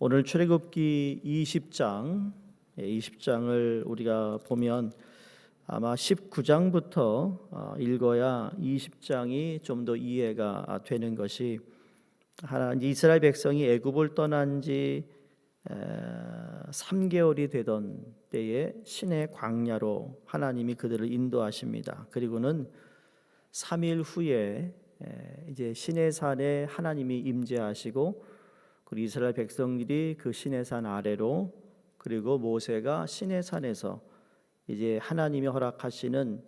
오늘 출애굽기 20장을 우리가 보면 아마 19장부터 읽어야 20장이 좀 더 이해가 되는 것이, 이스라엘 백성이 애굽을 떠난 지 3개월이 되던 때에 시내 광야로 하나님이 그들을 인도하십니다. 그리고는 3일 후에 이제 시내산에 하나님이 임재하시고, 그리고 이스라엘 백성들이 그 시내산 아래로, 그리고 모세가 시내산에서 이제 하나님이 허락하시는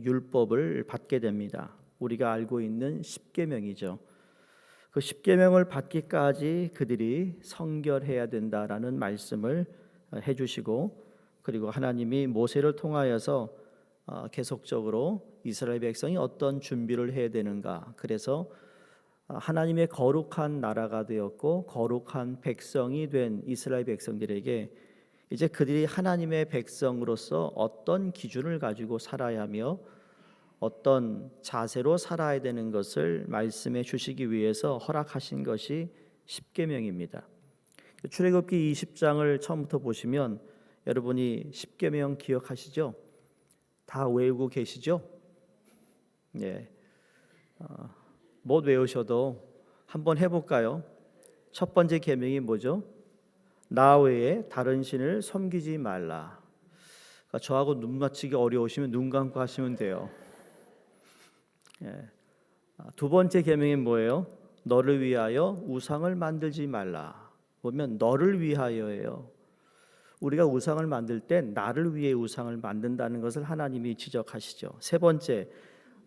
율법을 받게 됩니다. 우리가 알고 있는 십계명이죠. 그 십계명을 받기까지 그들이 성결해야 된다라는 말씀을 해주시고, 그리고 하나님이 모세를 통하여서 계속적으로 이스라엘 백성이 어떤 준비를 해야 되는가, 그래서 하나님의 거룩한 나라가 되었고 거룩한 백성이 된 이스라엘 백성들에게 이제 그들이 하나님의 백성으로서 어떤 기준을 가지고 살아야 하며 어떤 자세로 살아야 되는 것을 말씀해 주시기 위해서 허락하신 것이 십계명입니다. 출애굽기 20장을 처음부터 보시면 여러분이 십계명 기억하시죠? 다 외우고 계시죠? 네. 못 외우셔도 한번 해볼까요? 첫 번째 계명이 뭐죠? 나 외에 다른 신을 섬기지 말라. 그러니까 저하고 눈 맞추기 어려우시면 눈 감고 하시면 돼요. 두 번째 계명이 뭐예요? 너를 위하여 우상을 만들지 말라. 보면 너를 위하여예요. 우리가 우상을 만들 때 나를 위해 우상을 만든다는 것을 하나님이 지적하시죠. 세 번째,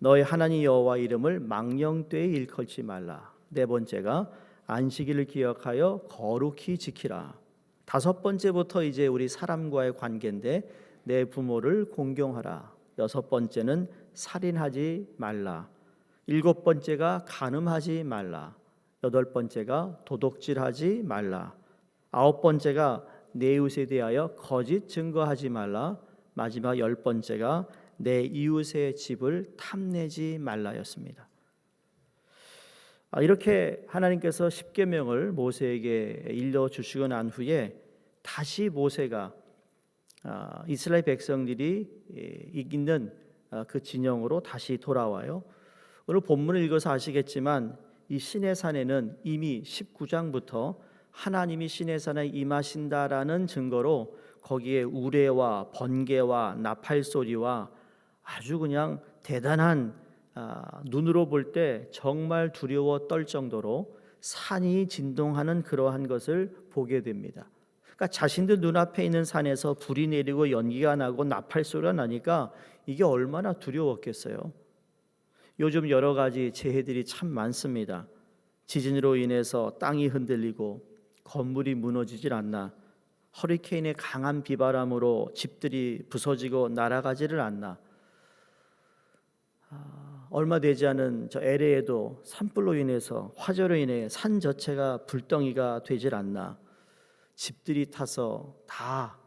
너의 하나님 여호와 이름을 망령되이 일컬지 말라. 네 번째가 안식일을 기억하여 거룩히 지키라. 다섯 번째부터 이제 우리 사람과의 관계인데 내 부모를 공경하라. 여섯 번째는 살인하지 말라. 일곱 번째가 간음하지 말라. 여덟 번째가 도둑질하지 말라. 아홉 번째가 내 이웃에 대하여 거짓 증거하지 말라. 마지막 열 번째가 내 이웃의 집을 탐내지 말라였습니다. 이렇게 하나님께서 십계명을 모세에게 일러주시고 난 후에 다시 모세가 이스라엘 백성들이 있는 그 진영으로 다시 돌아와요. 오늘 본문을 읽어서 아시겠지만 이 시내산에는 이미 19장부터 하나님이 시내산에 임하신다라는 증거로 거기에 우레와 번개와 나팔 소리와 아주 그냥 대단한, 눈으로 볼 때 정말 두려워 떨 정도로 산이 진동하는 그러한 것을 보게 됩니다. 그러니까 자신들 눈앞에 있는 산에서 불이 내리고 연기가 나고 나팔 소리가 나니까 이게 얼마나 두려웠겠어요. 요즘 여러 가지 재해들이 참 많습니다. 지진으로 인해서 땅이 흔들리고 건물이 무너지질 않나, 허리케인의 강한 비바람으로 집들이 부서지고 날아가지를 않나, 얼마 되지 않은 저 LA에도 산불로 인해서, 화재로 인해 산 자체가 불덩이가 되질 않나, 집들이 타서 다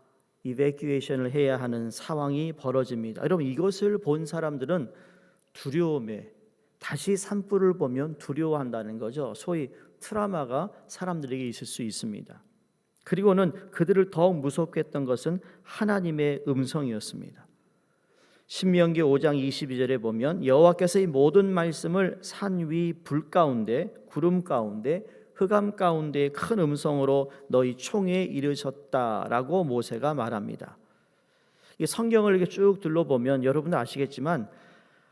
이베큐에이션을 해야 하는 상황이 벌어집니다. 여러분, 이것을 본 사람들은 두려움에, 다시 산불을 보면 두려워한다는 거죠. 소위 트라우마가 사람들에게 있을 수 있습니다. 그리고는 그들을 더욱 무섭게 했던 것은 하나님의 음성이었습니다. 신명기 5장 22절에 보면 여호와께서 이 모든 말씀을 산 위 불 가운데, 구름 가운데, 흑암 가운데 큰 음성으로 너희 총회에 이르셨다라고 모세가 말합니다. 이 성경을 이렇게 쭉 둘러보면 여러분도 아시겠지만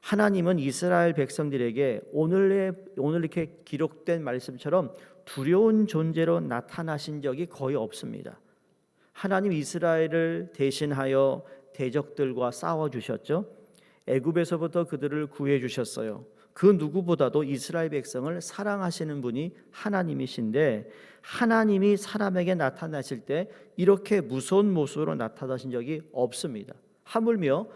하나님은 이스라엘 백성들에게 오늘 이렇게 기록된 말씀처럼 두려운 존재로 나타나신 적이 거의 없습니다. 하나님 이스라엘을 대신하여 대적들과 싸워주셨죠. 애굽에서부터 그들을 구해주셨어요. 그 누구보다도 이스라엘 백성을 사랑하시는 분이 하나님이신데, 하나님이 사람에게 나타나실 때 이렇게 무서운 모습으로 나타나신 적이 없습니다. 하물며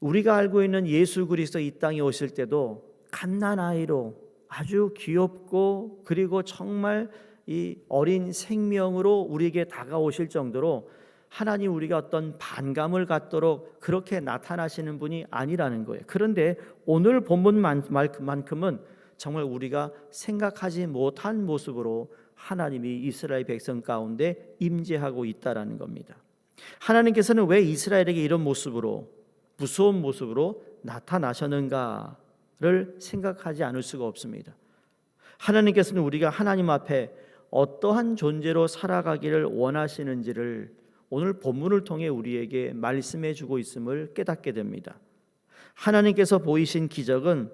우리가 알고 있는 예수 그리스도 이 땅에 오실 때도 갓난아이로 아주 귀엽고, 그리고 정말 이 어린 생명으로 우리에게 다가오실 정도로 하나님 우리가 어떤 반감을 갖도록 그렇게 나타나시는 분이 아니라는 거예요. 그런데 오늘 본문만큼은 정말 우리가 생각하지 못한 모습으로 하나님이 이스라엘 백성 가운데 임재하고 있다라는 겁니다. 하나님께서는 왜 이스라엘에게 이런 모습으로, 무서운 모습으로 나타나셨는가를 생각하지 않을 수가 없습니다. 하나님께서는 우리가 하나님 앞에 어떠한 존재로 살아가기를 원하시는지를 오늘 본문을 통해 우리에게 말씀해 주고 있음을 깨닫게 됩니다. 하나님께서 보이신 기적은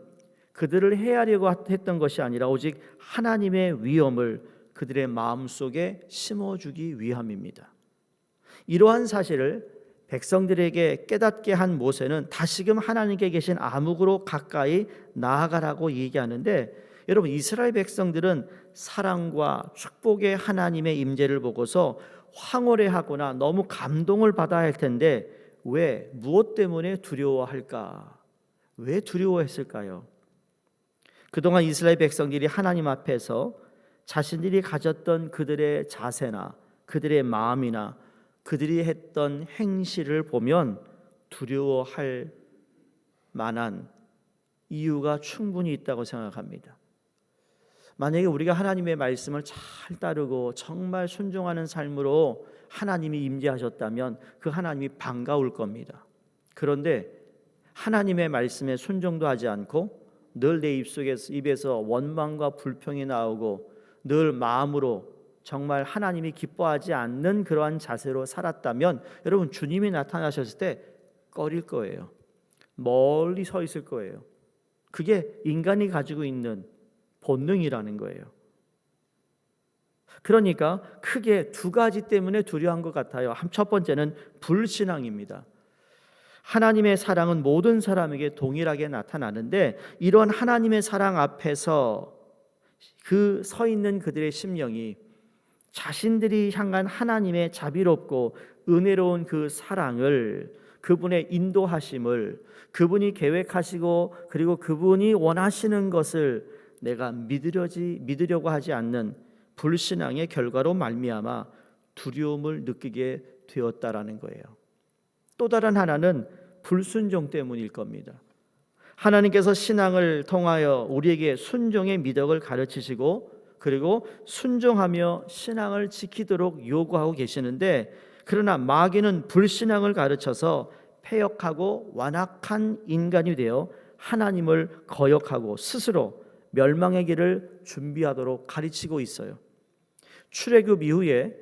그들을 해하려고 했던 것이 아니라 오직 하나님의 위엄을 그들의 마음속에 심어주기 위함입니다. 이러한 사실을 백성들에게 깨닫게 한 모세는 다시금 하나님께 계신 암흑으로 가까이 나아가라고 얘기하는데, 여러분, 이스라엘 백성들은 사랑과 축복의 하나님의 임재를 보고서 황홀해하거나 너무 감동을 받아야 할 텐데 왜, 무엇 때문에 두려워할까? 왜 두려워했을까요? 그동안 이스라엘 백성들이 하나님 앞에서 자신들이 가졌던 그들의 자세나 그들의 마음이나 그들이 했던 행실을 보면 두려워할 만한 이유가 충분히 있다고 생각합니다. 만약에 우리가 하나님의 말씀을 잘 따르고 정말 순종하는 삶으로 하나님이 임재하셨다면 그 하나님이 반가울 겁니다. 그런데 하나님의 말씀에 순종도 하지 않고 늘 내 입에서 원망과 불평이 나오고 늘 마음으로 정말 하나님이 기뻐하지 않는 그러한 자세로 살았다면 여러분, 주님이 나타나셨을 때 꺼릴 거예요. 멀리 서 있을 거예요. 그게 인간이 가지고 있는 본능이라는 거예요. 그러니까 크게 두 가지 때문에 두려워한 것 같아요. 첫 번째는 불신앙입니다. 하나님의 사랑은 모든 사람에게 동일하게 나타나는데 이런 하나님의 사랑 앞에서 그 서 있는 그들의 심령이 자신들이 향한 하나님의 자비롭고 은혜로운 그 사랑을, 그분의 인도하심을, 그분이 계획하시고 그리고 그분이 원하시는 것을 내가 믿으려고 하지 않는 불신앙의 결과로 말미암아 두려움을 느끼게 되었다라는 거예요. 또 다른 하나는 불순종 때문일 겁니다. 하나님께서 신앙을 통하여 우리에게 순종의 미덕을 가르치시고 그리고 순종하며 신앙을 지키도록 요구하고 계시는데, 그러나 마귀는 불신앙을 가르쳐서 패역하고 완악한 인간이 되어 하나님을 거역하고 스스로 멸망의 길을 준비하도록 가르치고 있어요. 출애굽 이후에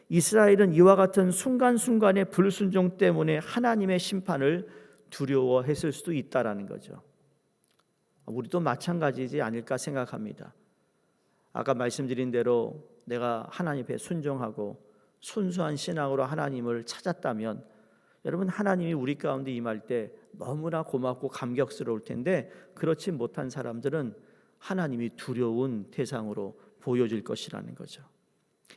이스라엘은 이와 같은 순간순간의 불순종 때문에 하나님의 심판을 두려워했을 수도 있다라는 거죠. 우리도 마찬가지지 않을까 생각합니다. 아까 말씀드린 대로 내가 하나님 앞에 순종하고 순수한 신앙으로 하나님을 찾았다면 여러분, 하나님이 우리 가운데 임할 때 너무나 고맙고 감격스러울 텐데, 그렇지 못한 사람들은 하나님이 두려운 대상으로 보여질 것이라는 거죠.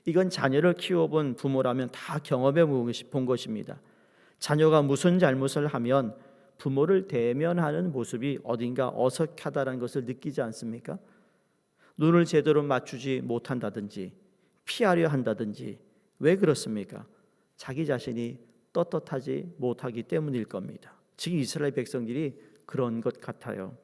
이건 자녀를 키워본 부모라면 다 경험해 본 것입니다. 자녀가 무슨 잘못을 하면 부모를 대면하는 모습이 어딘가 어색하다는 것을 느끼지 않습니까? 눈을 제대로 맞추지 못한다든지 피하려 한다든지. 왜 그렇습니까? 자기 자신이 떳떳하지 못하기 때문일 겁니다. 지금 이스라엘 백성들이 그런 것 같아요.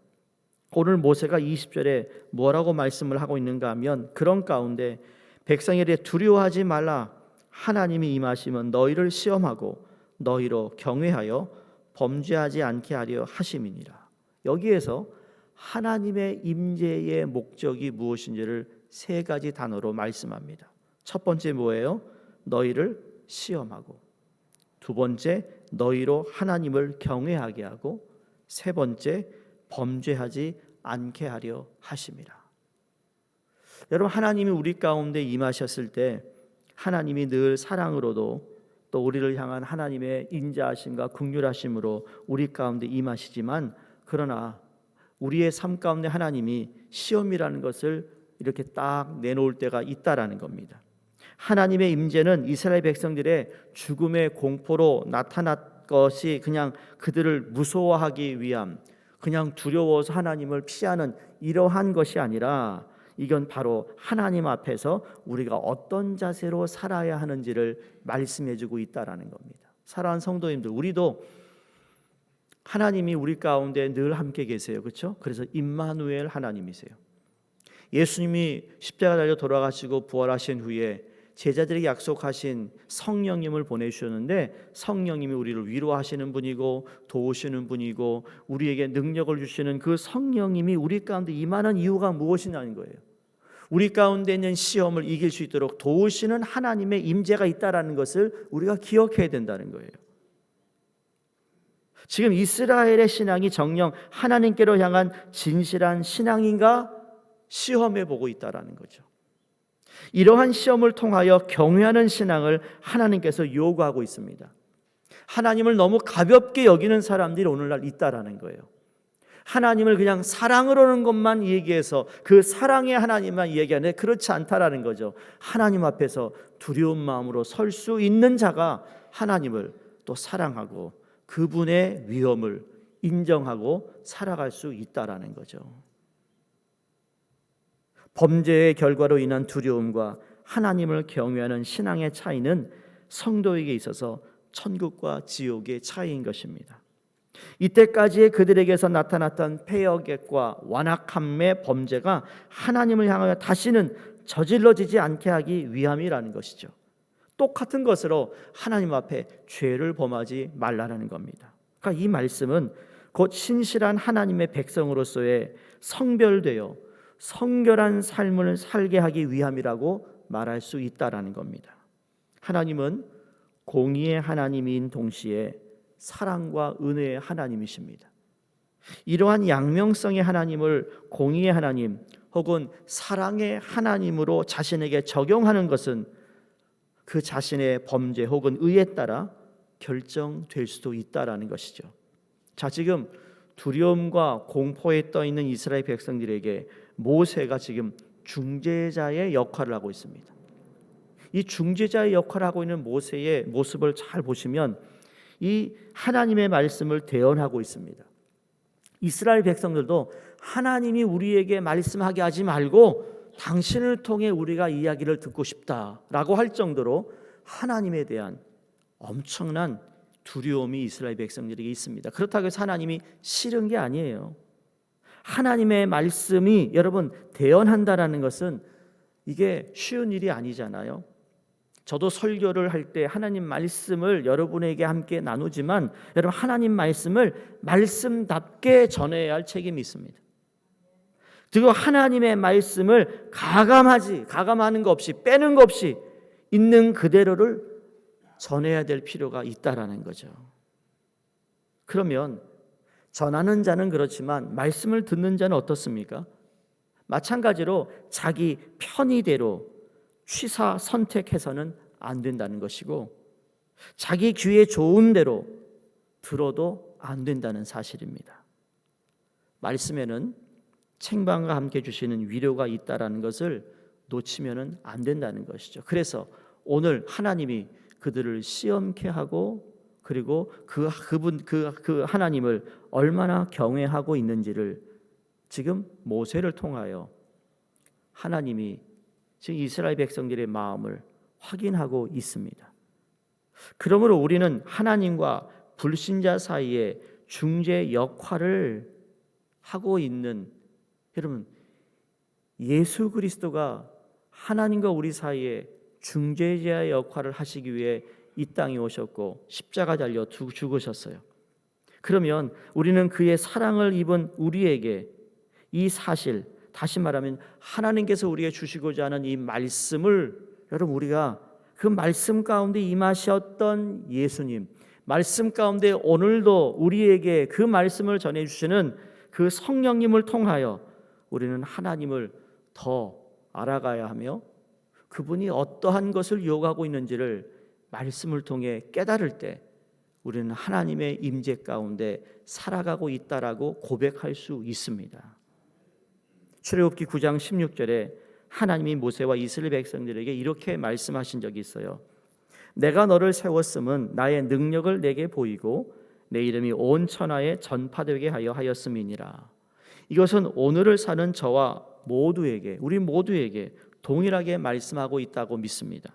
오늘 모세가 20절에 뭐라고 말씀을 하고 있는가 하면, 그런 가운데 백성에게 두려워하지 말라, 하나님이 임하시면 너희를 시험하고 너희로 경외하여 범죄하지 않게 하려 하심이니라. 여기에서 하나님의 임재의 목적이 무엇인지를 세 가지 단어로 말씀합니다. 첫 번째 뭐예요? 너희를 시험하고, 두 번째 너희로 하나님을 경외하게 하고, 세 번째 범죄하지 않게 하려 하심이라. 여러분, 하나님이 우리 가운데 임하셨을 때 하나님이 늘 사랑으로도 또 우리를 향한 하나님의 인자하심과 긍휼하심으로 우리 가운데 임하시지만, 그러나 우리의 삶 가운데 하나님이 시험이라는 것을 이렇게 딱 내놓을 때가 있다라는 겁니다. 하나님의 임재는 이스라엘 백성들의 죽음의 공포로 나타났 것이 그냥 그들을 무서워하기 위함, 그냥 두려워서 하나님을 피하는 이러한 것이 아니라, 이건 바로 하나님 앞에서 우리가 어떤 자세로 살아야 하는지를 말씀해주고 있다라는 겁니다. 사랑하는 성도님들, 우리도 하나님이 우리 가운데 늘 함께 계세요, 그렇죠? 그래서 임마누엘 하나님이세요. 예수님이 십자가 달려 돌아가시고 부활하신 후에 제자들에게 약속하신 성령님을 보내주셨는데, 성령님이 우리를 위로하시는 분이고 도우시는 분이고 우리에게 능력을 주시는 그 성령님이 우리 가운데 임하는 이유가 무엇이냐는 거예요. 우리 가운데 있는 시험을 이길 수 있도록 도우시는 하나님의 임재가 있다는 것을 우리가 기억해야 된다는 거예요. 지금 이스라엘의 신앙이 정녕 하나님께로 향한 진실한 신앙인가 시험해 보고 있다는 거죠. 이러한 시험을 통하여 경외하는 신앙을 하나님께서 요구하고 있습니다. 하나님을 너무 가볍게 여기는 사람들이 오늘날 있다라는 거예요. 하나님을 그냥 사랑으로는 것만 얘기해서 그 사랑의 하나님만 얘기하는데 그렇지 않다라는 거죠. 하나님 앞에서 두려운 마음으로 설 수 있는 자가 하나님을 또 사랑하고 그분의 위엄을 인정하고 살아갈 수 있다라는 거죠. 범죄의 결과로 인한 두려움과 하나님을 경외하는 신앙의 차이는 성도에게 있어서 천국과 지옥의 차이인 것입니다. 이때까지의 그들에게서 나타났던 폐역과 완악함의 범죄가 하나님을 향하여 다시는 저질러지지 않게 하기 위함이라는 것이죠. 똑같은 것으로 하나님 앞에 죄를 범하지 말라는 겁니다. 그러니까 이 말씀은 곧 신실한 하나님의 백성으로서의 성별되어 성결한 삶을 살게 하기 위함이라고 말할 수 있다라는 겁니다. 하나님은 공의의 하나님인 동시에 사랑과 은혜의 하나님이십니다. 이러한 양명성의 하나님을 공의의 하나님 혹은 사랑의 하나님으로 자신에게 적용하는 것은 그 자신의 범죄 혹은 의에 따라 결정될 수도 있다라는 것이죠. 자, 지금 두려움과 공포에 떠 있는 이스라엘 백성들에게 모세가 지금 중재자의 역할을 하고 있습니다. 이 중재자의 역할을 하고 있는 모세의 모습을 잘 보시면 이 하나님의 말씀을 대언하고 있습니다. 이스라엘 백성들도 하나님이 우리에게 말씀하게 하지 말고 당신을 통해 우리가 이야기를 듣고 싶다라고 할 정도로 하나님에 대한 엄청난 두려움이 이스라엘 백성들에게 있습니다. 그렇다고 해서 하나님이 싫은 게 아니에요. 하나님의 말씀이 여러분 대언한다라는 것은 이게 쉬운 일이 아니잖아요. 저도 설교를 할 때 하나님 말씀을 여러분에게 함께 나누지만 여러분 하나님 말씀을 말씀답게 전해야 할 책임이 있습니다. 그리고 하나님의 말씀을 가감하는 거 없이 빼는 거 없이 있는 그대로를 전해야 될 필요가 있다라는 거죠. 그러면 전하는 자는 그렇지만 말씀을 듣는 자는 어떻습니까? 마찬가지로 자기 편의대로 취사 선택해서는 안 된다는 것이고 자기 귀에 좋은 대로 들어도 안 된다는 사실입니다. 말씀에는 책망과 함께 주시는 위로가 있다라는 것을 놓치면은 안 된다는 것이죠. 그래서 오늘 하나님이 그들을 시험케 하고 그리고 그 하나님을 얼마나 경외하고 있는지를 지금 모세를 통하여 하나님이 지금 이스라엘 백성들의 마음을 확인하고 있습니다. 그러므로 우리는 하나님과 불신자 사이에 중재 역할을 하고 있는 여러분 예수 그리스도가 하나님과 우리 사이에 중재자의 역할을 하시기 위해 이 땅에 오셨고 십자가 달려 죽으셨어요. 그러면 우리는 그의 사랑을 입은 우리에게 이 사실, 다시 말하면 하나님께서 우리에게 주시고자 하는 이 말씀을 여러분 우리가 그 말씀 가운데 임하셨던 예수님, 말씀 가운데 오늘도 우리에게 그 말씀을 전해주시는 그 성령님을 통하여 우리는 하나님을 더 알아가야 하며 그분이 어떠한 것을 요구하고 있는지를 말씀을 통해 깨달을 때 우리는 하나님의 임재 가운데 살아가고 있다라고 고백할 수 있습니다. 출애굽기 9장 16절에 하나님이 모세와 이스라엘 백성들에게 이렇게 말씀하신 적이 있어요. 내가 너를 세웠음은 나의 능력을 내게 보이고 내 이름이 온 천하에 전파되게 하였음이니라. 이것은 오늘을 사는 저와 모두에게, 우리 모두에게 동일하게 말씀하고 있다고 믿습니다.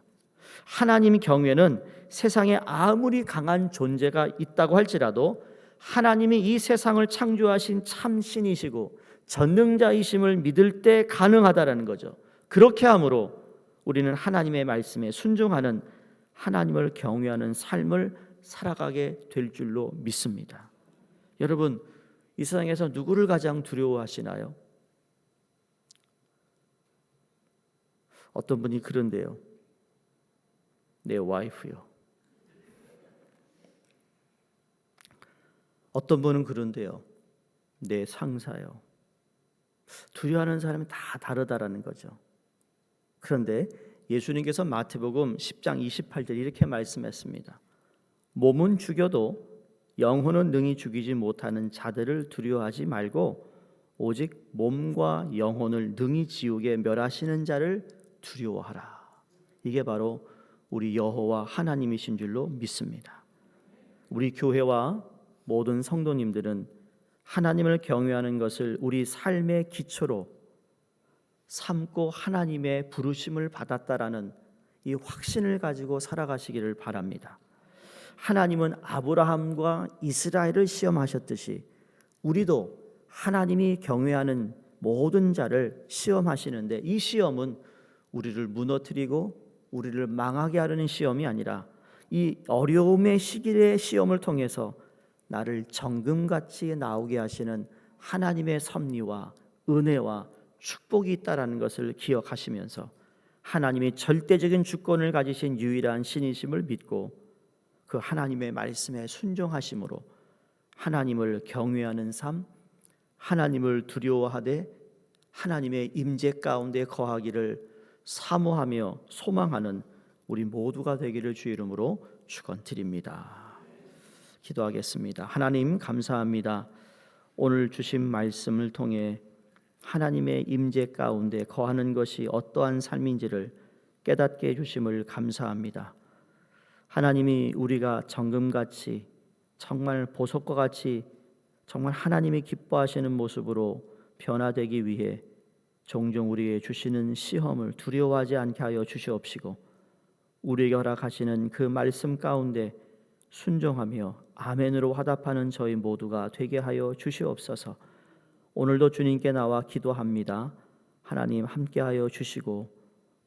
하나님 경외는 세상에 아무리 강한 존재가 있다고 할지라도 하나님이 이 세상을 창조하신 참 신이시고 전능자이심을 믿을 때 가능하다라는 거죠. 그렇게 함으로 우리는 하나님의 말씀에 순종하는, 하나님을 경외하는 삶을 살아가게 될 줄로 믿습니다. 여러분, 이 세상에서 누구를 가장 두려워하시나요? 어떤 분이 그런데요. 내 와이프요. 어떤 분은 그런데요. 내 상사요. 두려워하는 사람이 다 다르다라는 거죠. 그런데 예수님께서 마태복음 10장 28절 이렇게 말씀했습니다. 몸은 죽여도 영혼은 능히 죽이지 못하는 자들을 두려워하지 말고 오직 몸과 영혼을 능히 지옥에 멸하시는 자를 두려워하라. 이게 바로 우리 여호와 하나님이신 줄로 믿습니다. 우리 교회와 모든 성도님들은 하나님을 경외하는 것을 우리 삶의 기초로 삼고 하나님의 부르심을 받았다라는 이 확신을 가지고 살아가시기를 바랍니다. 하나님은 아브라함과 이스라엘을 시험하셨듯이 우리도 하나님이 경외하는 모든 자를 시험하시는데, 이 시험은 우리를 무너뜨리고 우리를 망하게 하려는 시험이 아니라 이 어려움의 시기의 시험을 통해서 나를 정금같이 나오게 하시는 하나님의 섭리와 은혜와 축복이 있다라는 것을 기억하시면서 하나님이 절대적인 주권을 가지신 유일한 신이심을 믿고 그 하나님의 말씀에 순종하심으로 하나님을 경외하는 삶, 하나님을 두려워하되 하나님의 임재 가운데 거하기를 사모하며 소망하는 우리 모두가 되기를 주의 이름으로 축원드립니다. 기도하겠습니다. 하나님 감사합니다. 오늘 주신 말씀을 통해 하나님의 임재 가운데 거하는 것이 어떠한 삶인지를 깨닫게 해주심을 감사합니다. 하나님이 우리가 정금같이 정말 보석과 같이 정말 하나님이 기뻐하시는 모습으로 변화되기 위해 종종 우리에게 주시는 시험을 두려워하지 않게 하여 주시옵시고 우리에게 허락하시는 그 말씀 가운데 순종하며 아멘으로 화답하는 저희 모두가 되게 하여 주시옵소서. 오늘도 주님께 나와 기도합니다. 하나님 함께하여 주시고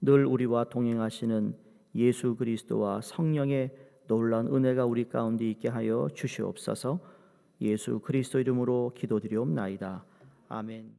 늘 우리와 동행하시는 예수 그리스도와 성령의 놀라운 은혜가 우리 가운데 있게 하여 주시옵소서. 예수 그리스도 이름으로 기도드리옵나이다. 아멘.